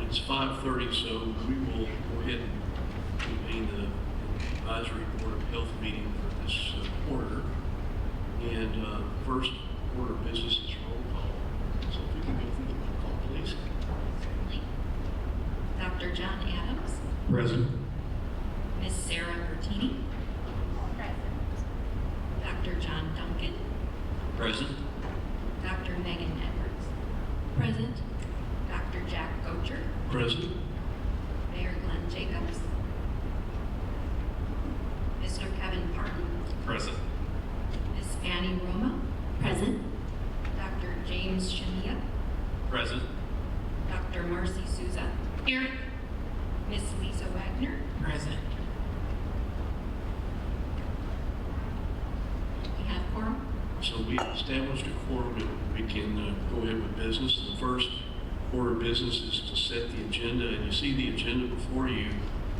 It's 5:30, so we will go ahead and convene the Advisory Board of Health meeting for this quarter. And first order of business is roll call. So if we can go through the roll call, please. Certainly. Dr. John Adams. Present. Ms. Sarah Bertini. Present. Dr. John Duncan. Present. Dr. Megan Edwards. Present. Dr. Jack Gocher. Present. Mayor Glenn Jacobs. Mr. Kevin Parton. Present. Ms. Annie Roma. Present. Dr. James Shania. Present. Dr. Marcy Souza. Here. Ms. Lisa Wagner. Present. We have quorum. So we established a quorum and we can go ahead with business. The first order of business is to set the agenda, and you see the agenda before you.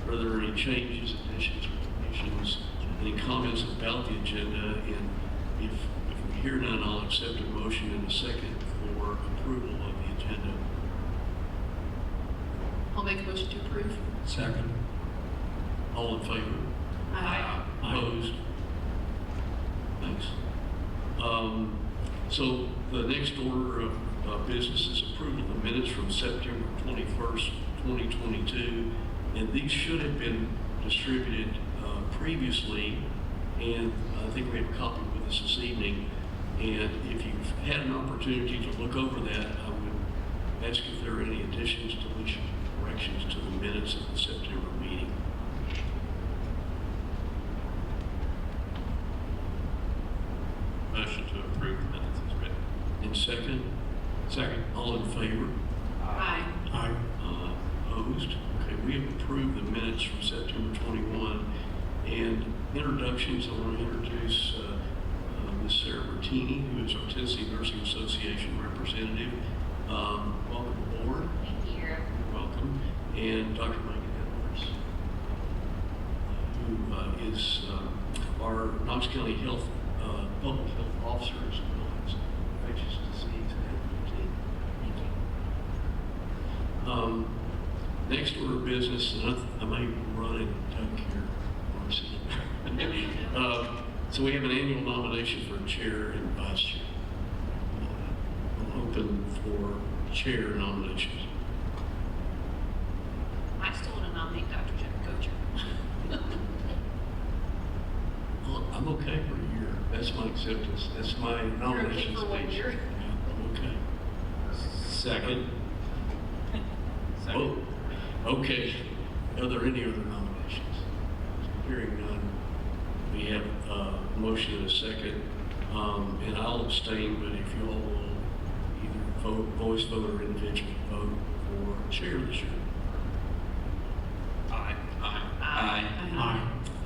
Are there any changes, additions, or deletions, any comments about the agenda? And if we hear none, I'll accept a motion in a second for approval of the agenda. I'll make a motion to approve. Second. All in favor? Aye. Opposed? Thanks. So the next order of business is approval of the minutes from September 21st, 2022. And these should have been distributed previously. And I think we have a copy with us this evening. And if you've had an opportunity to look over that, I would ask if there are any additions, deletions, or corrections to the minutes of the September meeting. Motion to approve the minutes is written. And second? Second. All in favor? Aye. Aye. Opposed? Okay, we have approved the minutes from September 21. And introductions, I want to introduce Ms. Sarah Bertini, who is our Tennessee Nursing Association representative. Welcome aboard. Thank you. You're welcome. And Dr. Megan Edwards, who is our Knox County Health Public Health Officer as well as infectious disease advocate. Thank you. Next order of business, and I may run and duck here, Marcy. So we have an annual nomination for chair and vice chair. I'm open for chair nominations. I still want to nominate Dr. Jack Gocher. Well, I'm okay for a year. That's my acceptance. That's my nomination. You're okay for 1 year? Yeah, I'm okay. Second. Oh, okay. Are there any other nominations? Hearing none, we have a motion and a second. And I'll abstain, but if you all will either vote, voice vote, or individually vote for chair this year. Aye. Aye. Aye. Aye.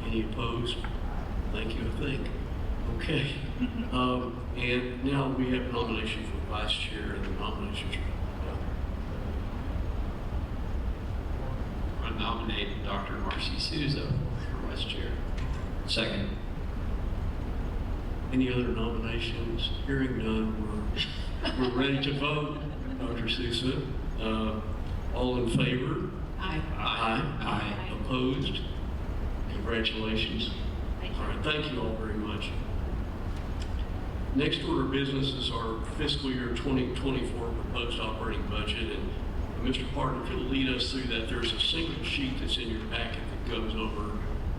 Any opposed? Thank you, I think. Okay. And now we have a nomination for vice chair, and the nominations are done. I nominate Dr. Marcy Souza for vice chair. Second. Any other nominations? Hearing none, we're ready to vote. Dr. Souza, all in favor? Aye. Aye. Opposed? Congratulations. Thank you. All right, thank you all very much. Next order of business is our fiscal year 2024 proposed operating budget. And Mr. Parton, if you'll lead us through that, there's a single sheet that's in your packet that goes over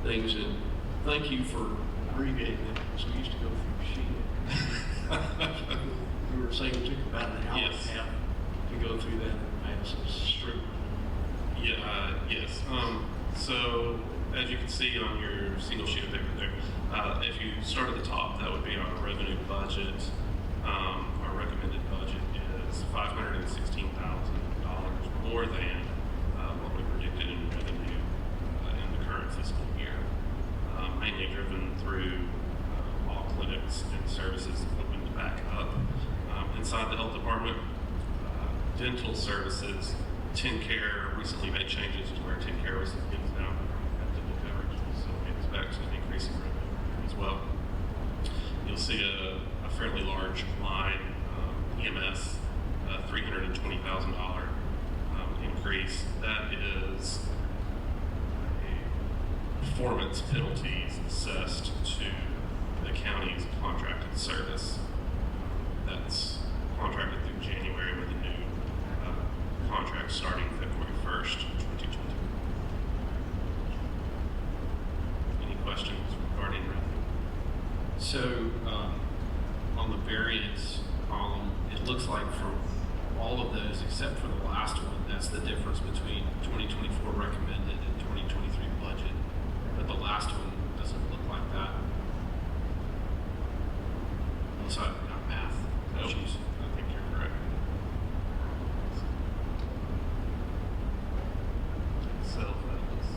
things. And thank you for abbreviating it, because we used to go through a sheet. We were saying it took about an hour and a Yes. half to go through that. I had some strict. Yes. So as you can see on your single sheet of paper there, if you start at the top, that would be our revenue budget. Our recommended budget is $516,000 more than what we predicted in revenue in the current fiscal year, mainly driven through all clinics and services opened back up inside the health department. Dental services, TennCare recently made changes to where TennCare recipients now have dental coverage, so we expect an increase in revenue as well. You'll see a fairly large line, EMS, $320,000 increase, that is performance penalties assessed to the county's contracted service. That's contracted through January with a new contract starting February 1st, 2020. Any questions regarding revenue? So, on the variance column, it looks like for all of those, except for the last one, that's the difference between 2024 recommended and 2023 budget. But the last one doesn't look like that. Unless I've got math issues. I think you're correct. Cell phones.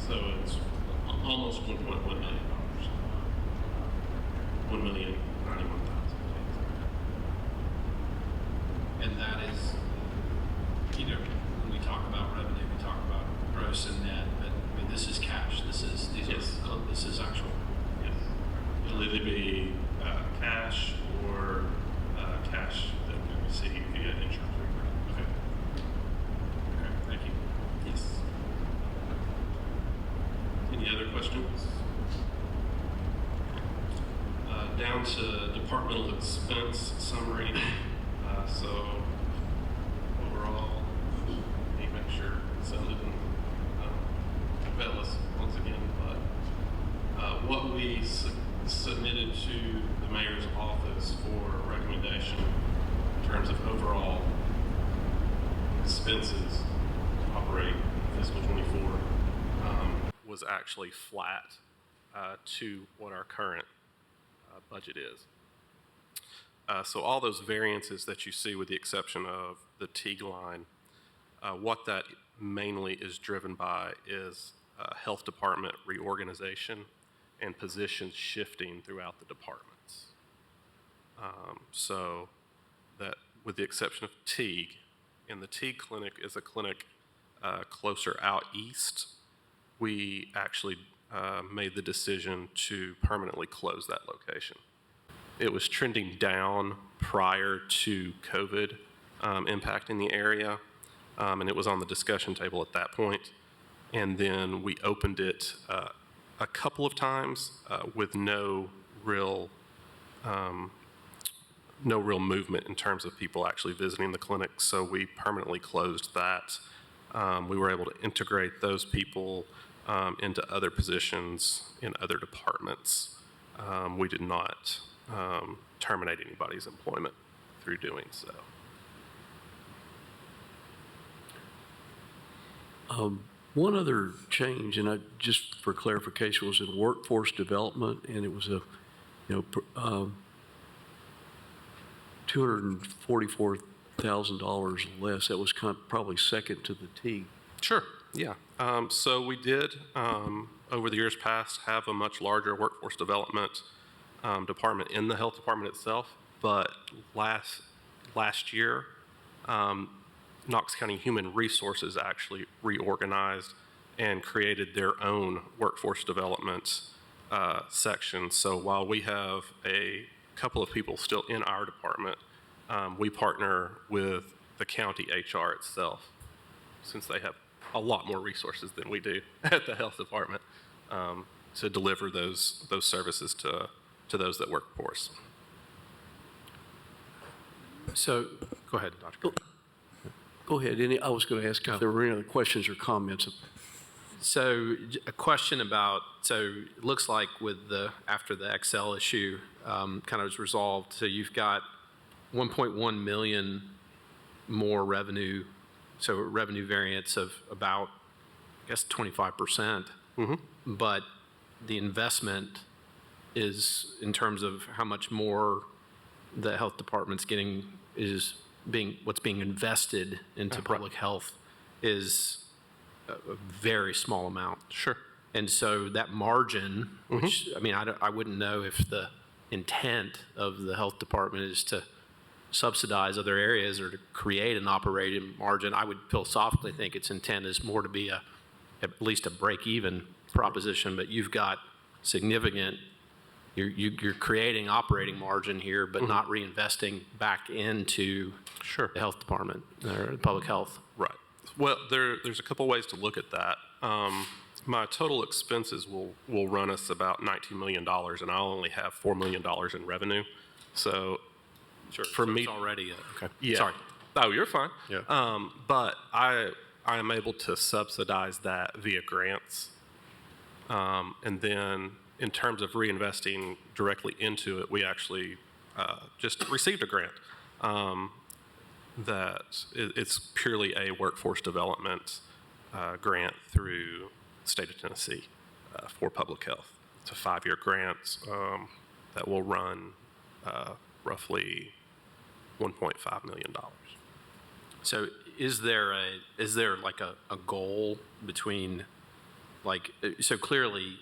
So it's almost $1.1 million. 1,091,000. And that is, when we talk about revenue, we talk about gross and net, but I mean, this is cash. This is actual. Yes. It'll either be cash or cash that we receive via insurance rebate. Okay. Okay, thank you. Yes. Any other questions? Down to departmental expense summary. So overall, let me make sure so it didn't fail us once again, but what we submitted to the mayor's office for recommendation in terms of overall expenses to operate fiscal 24 was actually flat to what our current budget is. So all those variances that you see, with the exception of the Teague line, what that mainly is driven by is health department reorganization and positions shifting throughout the departments. So that, with the exception of Teague, and the Teague clinic is a clinic closer out east, we actually made the decision to permanently close that location. It was trending down prior to COVID impacting the area, and it was on the discussion table at that point. And then we opened it a couple of times with no real movement in terms of people actually visiting the clinic. So we permanently closed that. We were able to integrate those people into other positions in other departments. We did not terminate anybody's employment through doing so. One other change, and just for clarification, was in workforce development, and it was a, $244,000 less. That was probably second to the T. Sure, yeah. So we did, over the years past, have a much larger workforce development department in the health department itself, but last year, Knox County Human Resources actually reorganized and created their own workforce development section. So while we have a couple of people still in our department, we partner with the county HR itself, since they have a lot more resources than we do at the health department, to deliver those services to those that work for us. So, go ahead, Dr. Go ahead. I was going to ask if there were any other questions or comments. So a question about, so it looks like after the Excel issue kind of is resolved, so you've got 1.1 million more revenue, so revenue variance of about, I guess, 25%. Mm-hmm. But the investment is, in terms of how much more the health department's getting, what's being invested into public health is a very small amount. Sure. And so that margin, which, I mean, I wouldn't know if the intent of the health department is to subsidize other areas or to create an operating margin. I would philosophically think its intent is more to be at least a break-even proposition, but you've got significant you're creating operating margin here, but not reinvesting back into Sure. the health department or public health. Right. Well, there's a couple ways to look at that. My total expenses will run us about $19 million, and I'll only have $4 million in revenue. So Sure. for So me, it's already okay. yeah. Sorry. Oh, you're fine. Yeah. But I am able to subsidize that via grants. And then in terms of reinvesting directly into it, we actually just received a grant it's purely a workforce development grant through the state of Tennessee for public health. It's a 5-year grant that will run roughly $1.5 million. So is there like a goal between, like, so clearly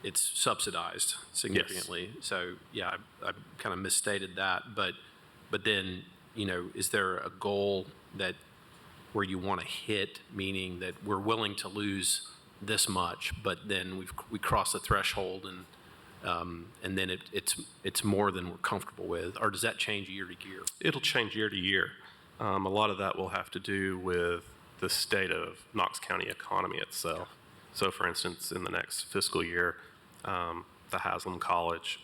it's subsidized significantly. So yeah, I kind of misstated that, but then, is there a goal that where you want to hit, meaning that we're willing to lose this much, but then we cross the threshold and then it's more than we're comfortable with, or does that change year to year? It'll change year to year. A lot of that will have to do with the state of Knox County economy itself. So, for instance, in the next fiscal year, the Haslam College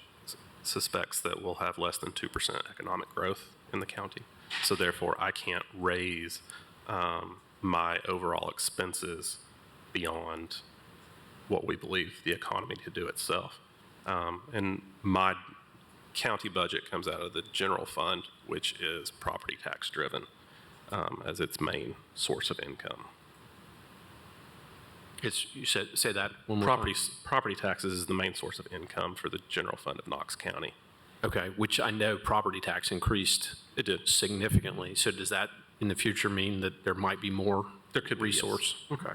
suspects that we'll have less than 2% economic growth in the county. So, therefore, I can't raise my overall expenses beyond what we believe the economy to do itself. And my county budget comes out of the general fund, which is property tax driven as its main source of income. You say that one more time. Property taxes is the main source of income for the general fund of Knox County. Okay, which I know property tax increased. It did. Significantly. So does that in the future mean that there might be more There could be, resource? yes. Okay.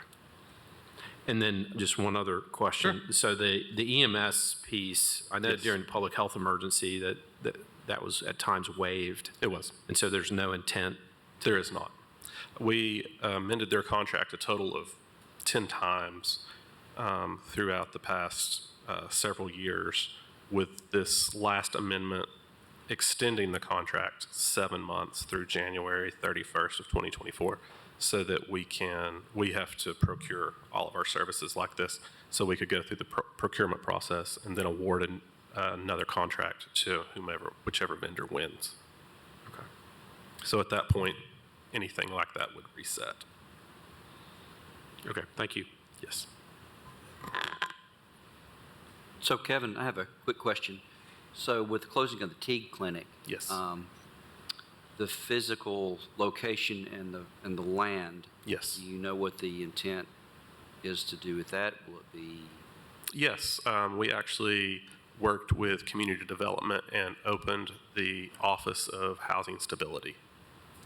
And then just one other question. Sure. So the EMS piece, I know Yes. during the public health emergency that was at times waived. It was. And so there's no intent. There is not. We amended their contract a total of 10 times throughout the past several years, with this last amendment extending the contract 7 months through January 31st of 2024, so that we have to procure all of our services like this, so we could go through the procurement process and then award another contract to whichever vendor wins. Okay. So at that point, anything like that would reset. Okay, thank you. Yes. So Kevin, I have a quick question. So with the closing of the Teague Clinic, Yes. The physical location and the land, Yes. do you know what the intent is to do with that? Will it be? Yes, we actually worked with community development and opened the Office of Housing Stability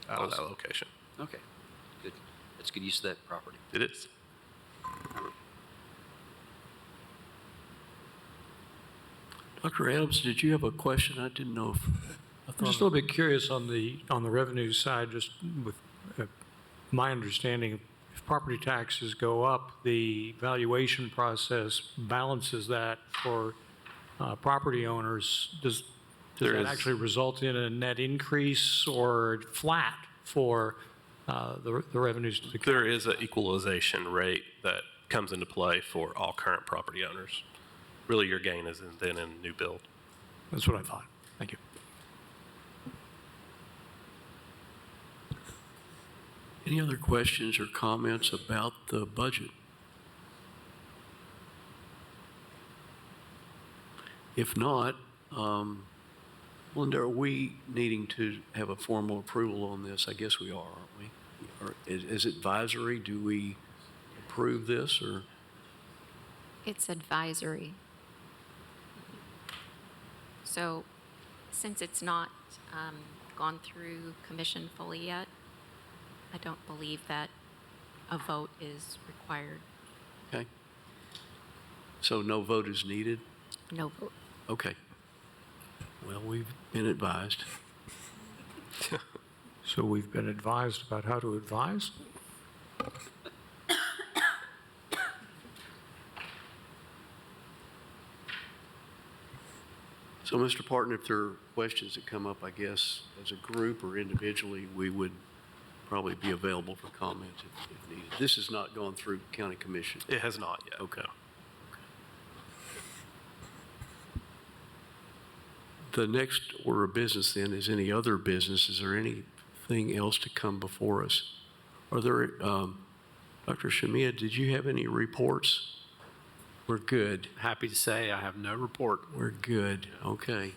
out of that location. Okay, good. That's good use of that property. It is. Dr. Adams, did you have a question? I didn't know if, I I'm thought. just a little bit curious on the revenue side, just with my understanding, if property taxes go up, the valuation process balances that for property owners. Does There that is- actually result in a net increase or flat for the revenues to the county? There is an equalization rate that comes into play for all current property owners. Really, your gain is then in new build. That's what I thought. Thank you. Any other questions or comments about the budget? If not, Linda, are we needing to have a formal approval on this? I guess we are, aren't we? Or is it advisory? Do we approve this, or? It's advisory. So since it's not gone through commission fully yet, I don't believe that a vote is required. Okay. So no vote is needed? No vote. Okay. Well, we've been advised. So we've been advised about how to advise? So, Mr. Parton, if there are questions that come up, I guess, as a group or individually, we would probably be available for comment if needed. This has not gone through county commission. It has not yet. Okay. The next order of business then is any other business. Is there anything else to come before us? Are there, Dr. Shamia, did you have any reports? We're good. Happy to say I have no report. We're good. Okay.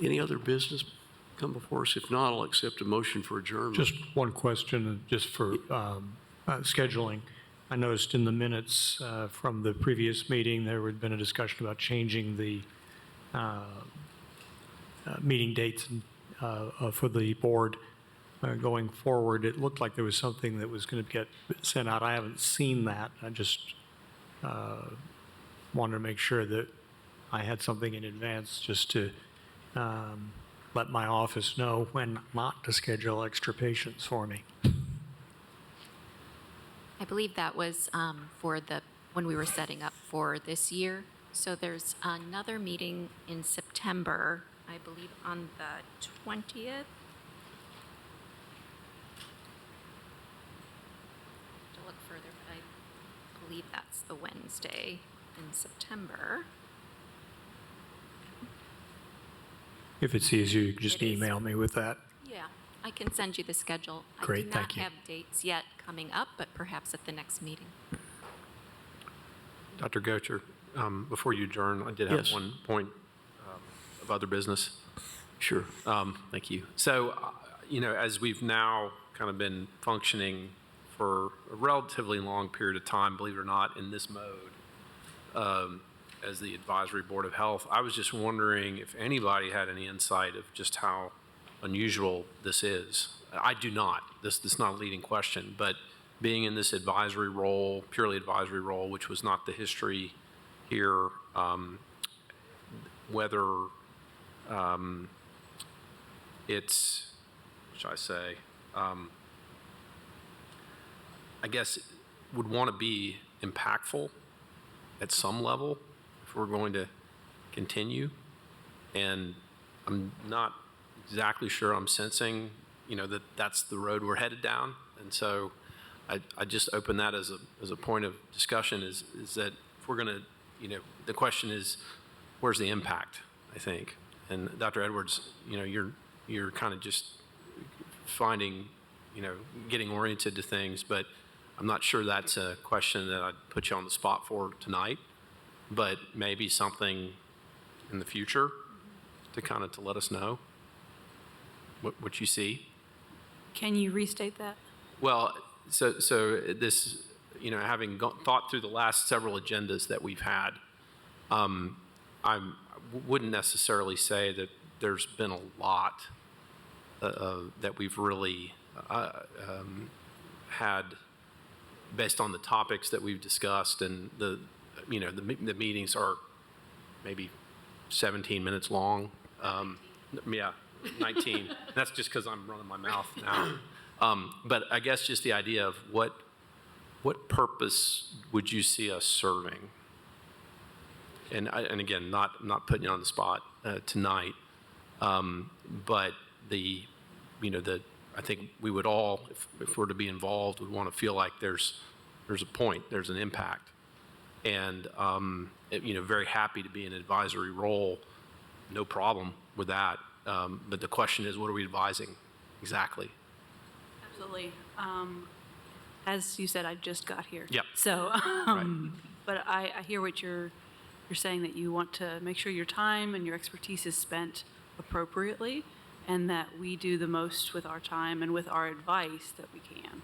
Any other business come before us? If not, I'll accept a motion for adjournment. Just one question, just for scheduling. I noticed in the minutes from the previous meeting, there had been a discussion about changing the meeting dates for the board going forward. It looked like there was something that was going to get sent out. I haven't seen that. I just wanted to make sure that I had something in advance just to let my office know when not to schedule extra patients for me. I believe that was for when we were setting up for this year. So there's another meeting in September, I believe on the 20th. To look further, but I believe that's the Wednesday in September. If it's easier, you can just It is. email me with that. Yeah, I can send you the schedule. Great, I thank do you. not have dates yet coming up, but perhaps at the next meeting. Dr. Gocher, before you adjourn, I did have Yes. one point of other business. Sure. Thank you. So, as we've now kind of been functioning for a relatively long period of time, believe it or not, in this mode, as the Advisory Board of Health, I was just wondering if anybody had any insight of just how unusual this is. I do not. This is not a leading question, but being in this advisory role, purely advisory role, which was not the history here, whether it's, what should I say, I guess would want to be impactful at some level if we're going to continue. And I'm not exactly sure I'm sensing, that that's the road we're headed down. And so I just open that as a point of discussion is that if we're going to, the question is, where's the impact, I think. And Dr. Edwards, you're kind of just finding, getting oriented to things, but I'm not sure that's a question that I'd put you on the spot for tonight, but maybe something in the future to let us know what you see. Can you restate that? Well, so this, having thought through the last several agendas that we've had, I wouldn't necessarily say that there's been a lot that we've really had based on the topics that we've discussed, and the meetings are maybe 17 minutes long. Yeah, 19. That's just because I'm running my mouth now. But I guess just the idea of what purpose would you see us serving? And again, not putting you on the spot tonight, but I think we would all, if we're to be involved, would want to feel like there's a point, there's an impact, and very happy to be in an advisory role, no problem with that. But the question is, what are we advising exactly? Absolutely. As you said, I just got here. Yep. So, Right. but I hear what you're saying, that you want to make sure your time and your expertise is spent appropriately, and that we do the most with our time and with our advice that we can.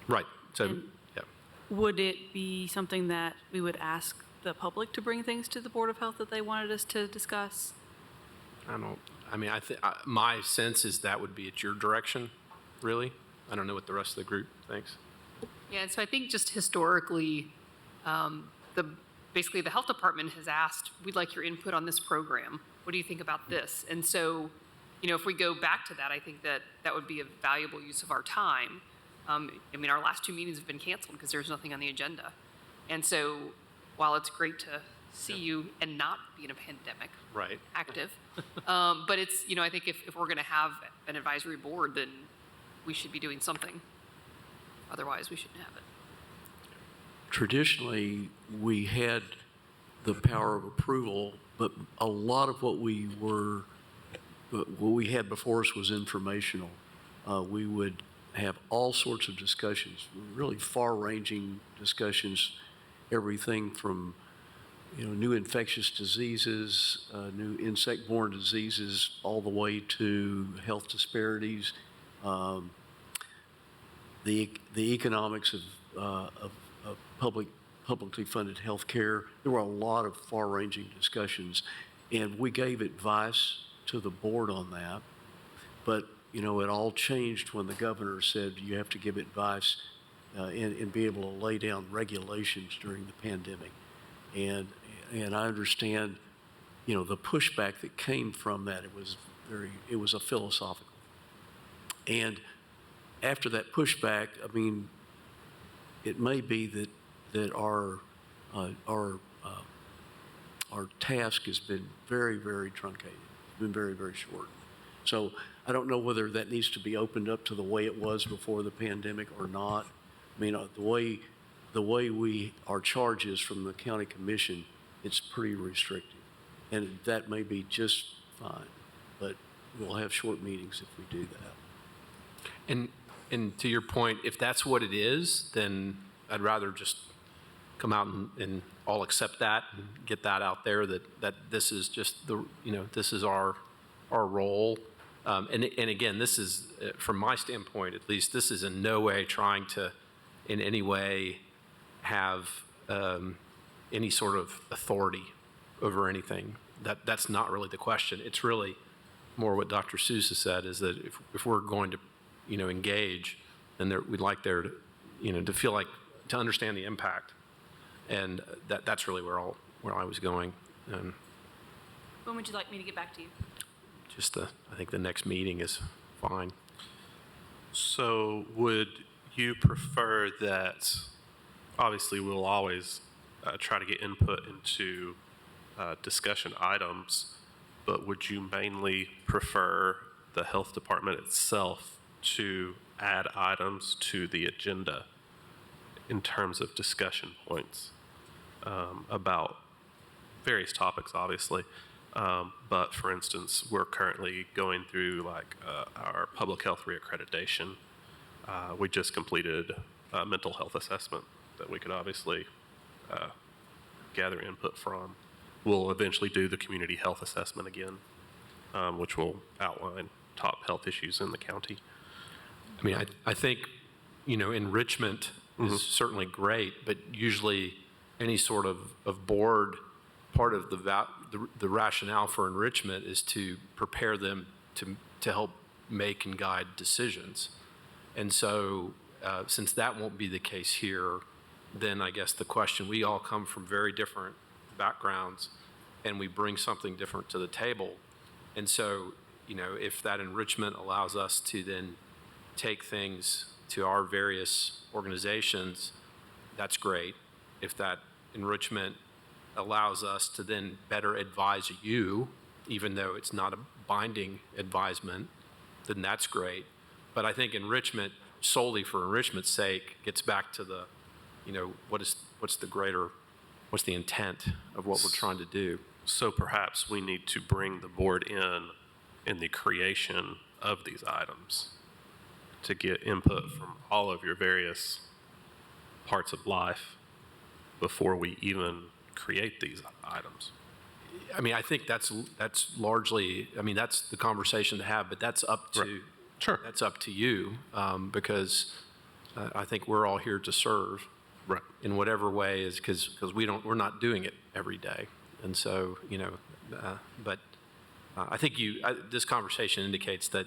Right. So, And- yeah. Would it be something that we would ask the public to bring things to the Board of Health that they wanted us to discuss? My sense is that would be at your direction, really. I don't know what the rest of the group thinks. Yeah, and so I think just historically, basically the health department has asked, we'd like your input on this program. What do you think about this? And so, if we go back to that, I think that would be a valuable use of our time. Our last two meetings have been canceled because there's nothing on the agenda. And so while it's great to see you and not be in a pandemic. Right. Active. But it's, I think if we're going to have an advisory board, then we should be doing something. Otherwise, we shouldn't have it. Traditionally, we had the power of approval, but a lot of what we had before us was informational. We would have all sorts of discussions, really far-ranging discussions, everything from new infectious diseases, new insect-borne diseases, all the way to health disparities, the economics of publicly funded health care. There were a lot of far-ranging discussions, and we gave advice to the board on that. But it all changed when the governor said you have to give advice and be able to lay down regulations during the pandemic. And I understand, the pushback that came from that. It was a philosophical. And after that pushback, it may be that our task has been very, very truncated. It's been very, very short. So I don't know whether that needs to be opened up to the way it was before the pandemic or not. The way our charge is from the county commission, it's pretty restrictive. And that may be just fine, but we'll have short meetings if we do that. And to your point, if that's what it is, then I'd rather just come out and all accept that and get that out there, that this is just this is our role. And again, this is, from my standpoint at least, this is in no way trying to in any way have any sort of authority over anything. That's not really the question. It's really more what Dr. Sousa said, is that if we're going to engage, then we'd like there to feel like, to understand the impact. And that's really where I was going. When would you like me to get back to you? I think the next meeting is fine. So would you prefer that, obviously we'll always try to get input into discussion items, but would you mainly prefer the health department itself to add items to the agenda in terms of discussion points about various topics, obviously? But for instance, we're currently going through our public health reaccreditation. We just completed a mental health assessment that we could obviously gather input from. We'll eventually do the community health assessment again, which will outline top health issues in the county. I think, enrichment is certainly great, but usually any sort of board, part of the rationale for enrichment is to prepare them to help make and guide decisions. And so since that won't be the case here, then I guess the question, we all come from very different backgrounds and we bring something different to the table. And so, if that enrichment allows us to then take things to our various organizations, that's great. If that enrichment allows us to then better advise you, even though it's not a binding advisement, then that's great. But I think enrichment, solely for enrichment's sake, gets back to the, what's the intent of what we're trying to do. So perhaps we need to bring the board in the creation of these items to get input from all of your various parts of life before we even create these items. I think that's largely, that's the conversation to have, but that's up to, Right. Sure. That's up to you, because I think we're all here to serve. Right. In whatever way is, because we're not doing it every day. And so, but I think this conversation indicates that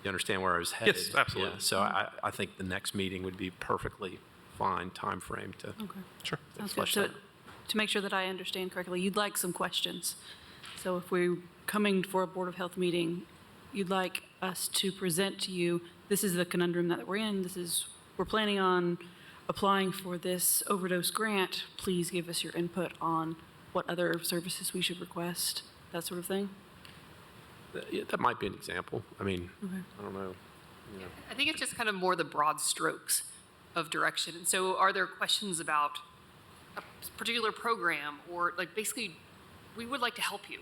you understand where I was headed. Yes, absolutely. Yeah, so I think the next meeting would be perfectly fine time frame to Sure. Sounds good. flesh So that. to make sure that I understand correctly, you'd like some questions. So if we're coming for a Board of Health meeting, you'd like us to present to you, this is the conundrum that we're in, we're planning on applying for this overdose grant. Please give us your input on what other services we should request, that sort of thing? Yeah, that might be an example. I mean, I don't know. You know. I think it's just kind of more the broad strokes of direction. And so are there questions about a particular program or like basically, we would like to help you.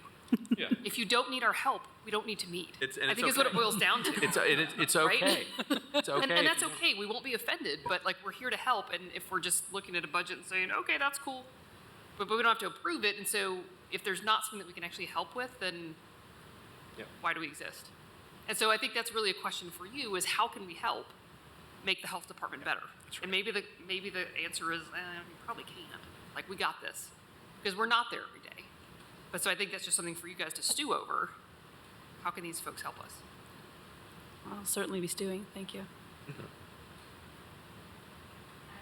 Yeah. If you don't need our help, we don't need to meet. And I think is what it boils down to. It's okay. It's okay. And that's okay. We won't be offended, but like we're here to help. And if we're just looking at a budget and saying, okay, that's cool, but we don't have to approve it. And so if there's not something that we can actually help with, then why do we exist? And so I think that's really a question for you: is how can we help make the health department better? That's right. And maybe the answer is you probably can't. Like we got this because we're not there every day. But so I think that's just something for you guys to stew over. How can these folks help us? I'll certainly be stewing. Thank you. I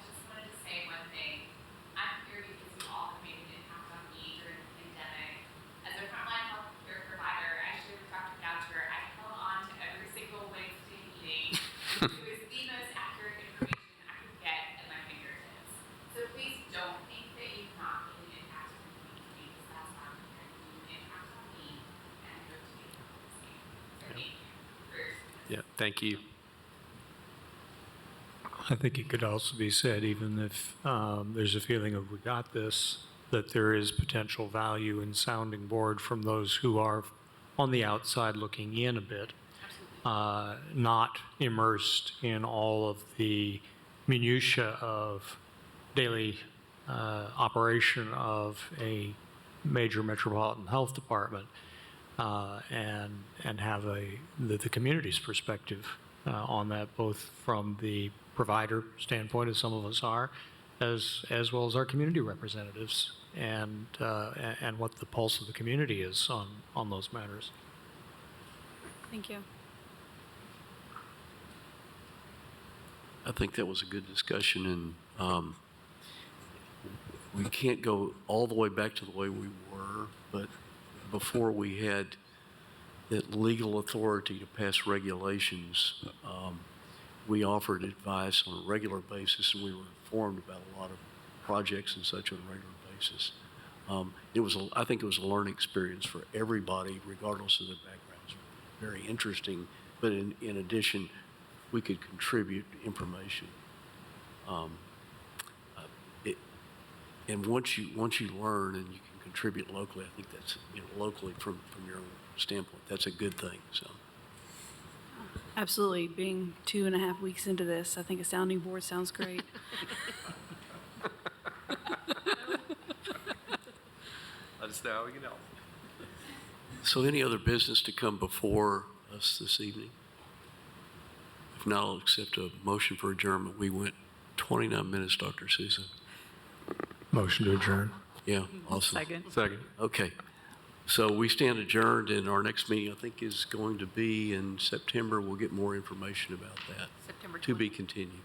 just wanted to say one thing. I'm here because you all have made an impact on me during the pandemic. As a frontline healthcare provider, I shared with Dr. Goucher, I held on to every single Wednesday meeting. It was the most accurate information I could get at my fingertips. So please don't think that you've not made an impact on the community, because that's not fair. You made an impact on me, and I hope to make it the same. So thank you for your support. Yeah. Thank you. I think it could also be said, even if there's a feeling of we got this, that there is potential value in sounding board from those who are on the outside looking in a bit, not immersed in all of the minutia of daily operation of a major metropolitan health department, and have the community's perspective on that, both from the provider standpoint, as some of us are, as well as our community representatives, and what the pulse of the community is on those matters. Thank you. I think that was a good discussion, and we can't go all the way back to the way we were, but before we had that legal authority to pass regulations, we offered advice on a regular basis, and we were informed about a lot of projects and such on a regular basis. I think it was a learning experience for everybody, regardless of their backgrounds. Very interesting, but in addition, we could contribute information. And once you learn and you can contribute locally, I think that's, locally from your own standpoint, that's a good thing. So. Absolutely. Being 2.5 weeks into this, I think a sounding board sounds great. Let us know how we can help. So any other business to come before us this evening? If not, I'll accept a motion for adjournment. We went 29 minutes, Dr. Sousa. Motion to adjourn. Yeah, awesome. Second. Okay. So we stand adjourned, and our next meeting, I think, is going to be in September. We'll get more information about that. September To be 20th. continued.